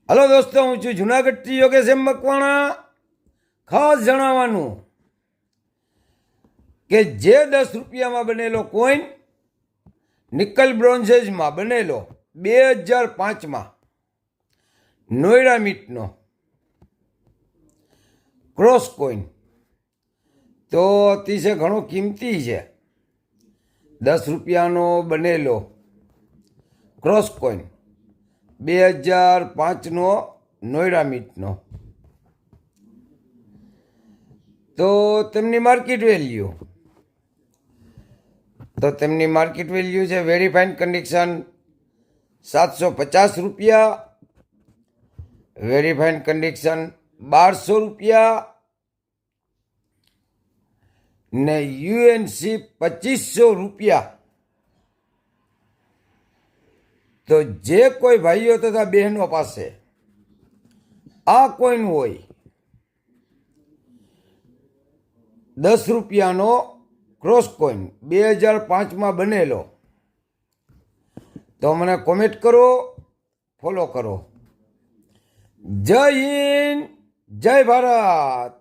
Hello દોસ્તો, હું છું જુનાગઢથી યોગેશ એમ મકવાણા. ખાસ જણાવવાનું કે જે 10 રૂપિયામાં બનેલો કોઈન નિકલ બ્રોન્ઝેસમાં બનેલો 2005માં નોયડા મીટનો ક્રોસ કોઈન તો અતિશય ઘણો કિંમતી છે. 10 રૂપિયાનો બનેલો ક્રોસ કોઈન 2005નો નોયડા મીટનો. તો તેમની માર્કેટ વેલ્યુ છે વેરીફાઈડ કન્ડિશન 750 રૂપિયા, વેરીફાઈડ કન્ડિશન 1200 રૂપિયા ને યુએનસી 2500 રૂપિયા. તો જે કોઈ ભાઈઓ તથા બહેનો પાસે આ કોઈન હોય 10 રૂપિયાનો ક્રોસ કોઈન 2005માં બનેલો, તો મને કોમેન્ટ કરો, ફોલો કરો. જય હિન્દ, જય ભારત.